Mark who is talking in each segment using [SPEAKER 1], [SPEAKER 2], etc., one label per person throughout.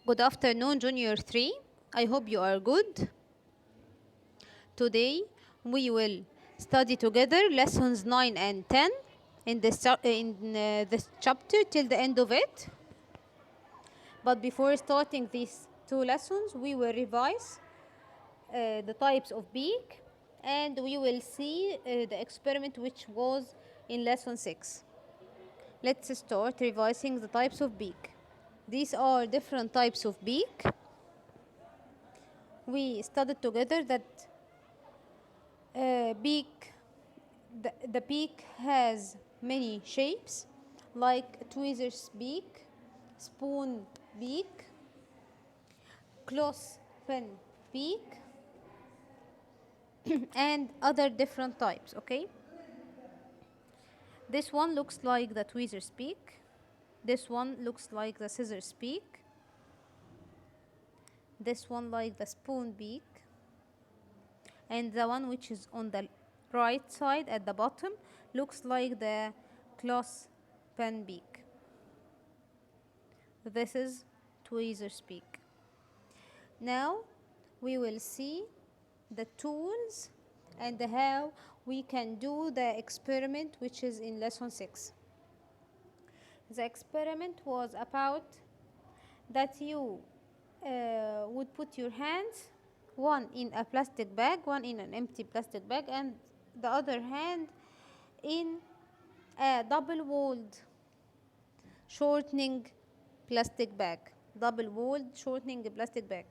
[SPEAKER 1] Good afternoon, Junior 3. I hope you are good. Today we will study together lessons 9 and 10 in this chapter till the end of it. But before starting these two lessons, we will revise the types of beak, and we will see the experiment which was in lesson 6. Let's start revising the types of beak. These are different types of beak. We studied together that beak, the beak has many shapes, like tweezer's beak, spoon beak, clothespin beak, and other different types. Okay, this one looks like the tweezer's beak. This one looks like the scissors beak. This one like the spoon beak, and the one which is on the right side at the bottom looks like the clothespin beak. This is tweezer's beak. Now we will see the tools and how we can do the experiment which is in lesson 6. The experiment was about that you would put your hands, one in a plastic bag, one in an empty plastic bag, and the other hand in a double-walled shortening plastic bag. Double-walled shortening plastic bag.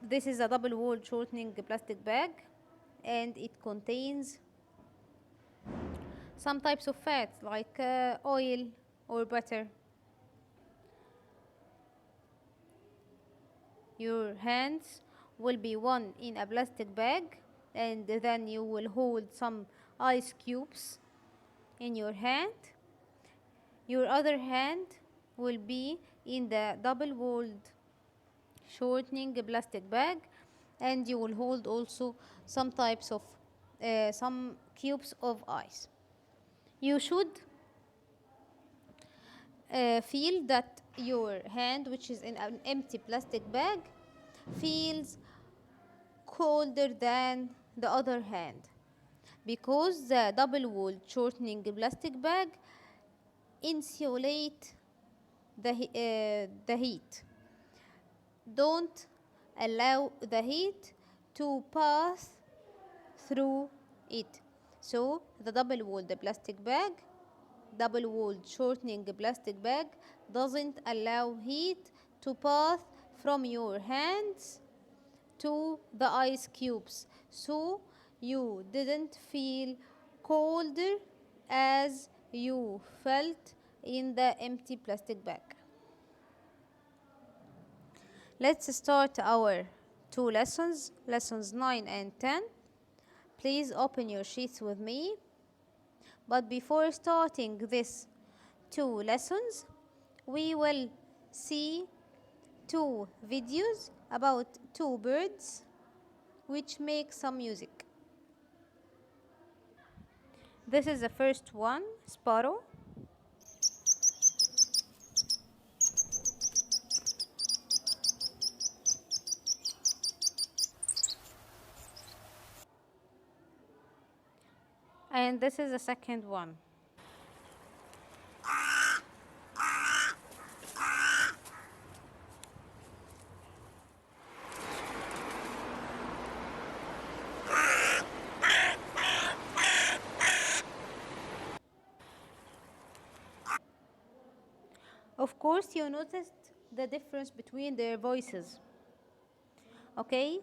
[SPEAKER 1] This is a double-walled shortening plastic bag, and it contains some types of fats like oil or butter. Your hands will be one in a plastic bag, and then you will hold some ice cubes in your hand. Your other hand will be in the double-walled shortening plastic bag, and you will hold also some types of some cubes of ice. You should feel that your hand, which is in an empty plastic bag, feels colder than the other hand, because the double-walled shortening plastic bag insulate the heat. Don't allow the heat to pass through it. So the double-walled plastic bag, double-walled shortening plastic bag, doesn't allow heat to pass from your hands to the ice cubes, so you didn't feel colder as you felt in the empty plastic bag. Let's start our two lessons, lessons 9 and 10. Please open your sheets with me. But before starting these two lessons, we will see two videos about two birds which make some music. This is the first one, sparrow. And this is the second one. Of course, you noticed the difference between their voices. Okay?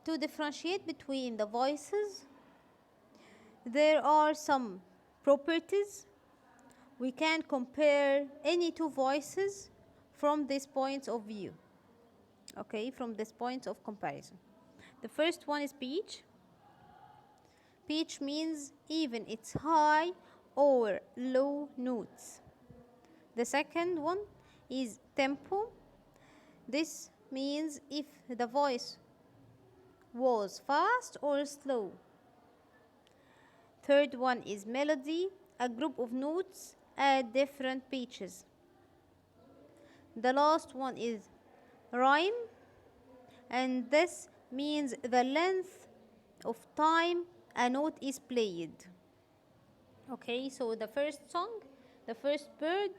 [SPEAKER 1] To differentiate between the voices, there are some properties. We can compare any two voices from these points of view. Okay, from this point of comparison. The first one is pitch. Pitch means even its high or low notes. The second one is tempo. This means if the voice was fast or slow. Third one is melody, a group of notes at different pitches. The last one is rhyme, and this means the length of time a note is played. Okay, so the first song, the first bird,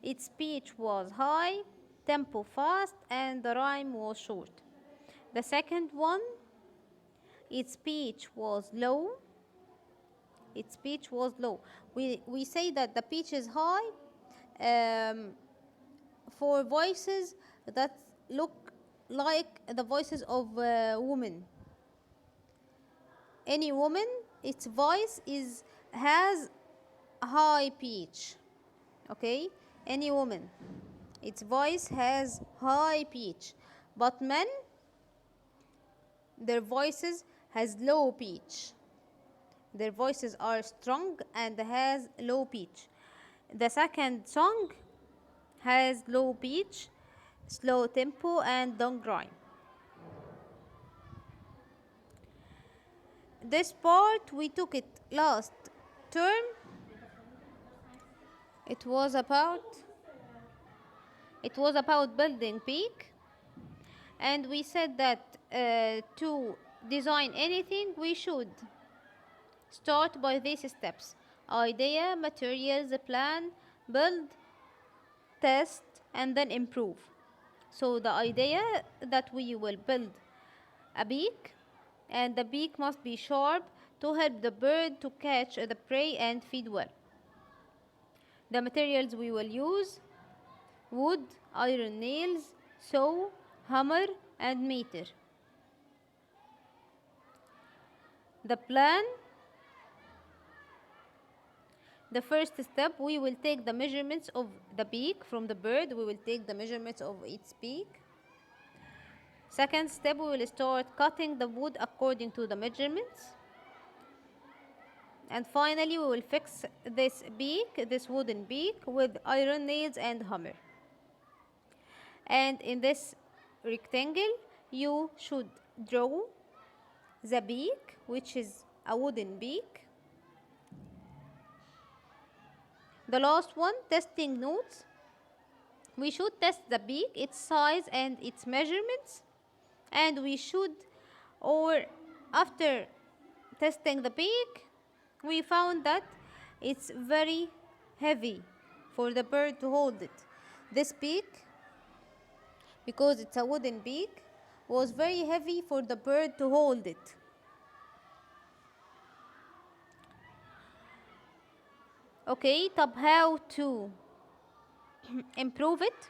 [SPEAKER 1] its pitch was high, tempo fast, and the rhyme was short. The second one, its pitch was low. Its pitch was low. We say that the pitch is high um, for voices that look like the voices of women. Any woman, its voice has high pitch. Okay, any woman, its voice has high pitch, but men, their voices has low pitch. Their voices are strong and has low pitch. The second song has low pitch, slow tempo, and long rhyme. This part we took it last term. It was about building peak, and we said that to design anything we should start by these steps: idea, materials, plan, build, test, and then improve. So the idea that we will build a beak, and the beak must be sharp to help the bird to catch the prey and feed well. The materials we will use: wood, iron nails, saw, hammer, and meter. The plan: the first step, we will take the measurements of the beak from the bird. We will take the measurements of its beak. Second step, we will start cutting the wood according to the measurements. And finally, we will fix this beak, this wooden beak, with iron nails and hammer. And in this rectangle, you should draw the beak, which is a wooden beak. The last one, testing notes. We should test the beak, its size and its measurements. And we should, or after testing the beak, we found that it's very heavy for the bird to hold it. This beak, because it's a wooden beak, was very heavy for the bird to hold it. Okay, طب how to improve it?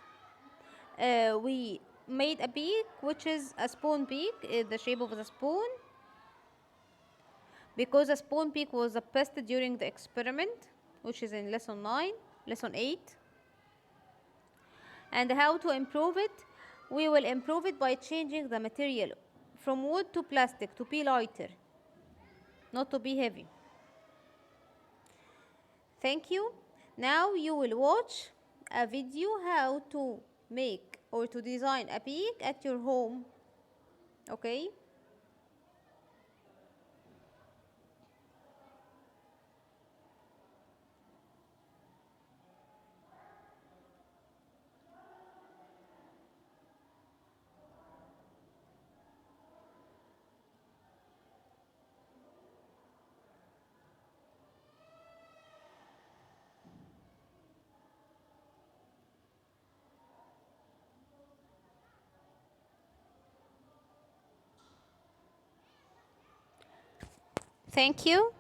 [SPEAKER 1] We made a beak which is a spoon beak, the shape of the spoon, because a spoon beak was the best during the experiment, which is in lesson 8. And how to improve it? We will improve it by changing the material from wood to plastic to be lighter, not to be heavy. Thank you. Now you will watch a video how to make or to design a beak at your home. Okay? Thank you.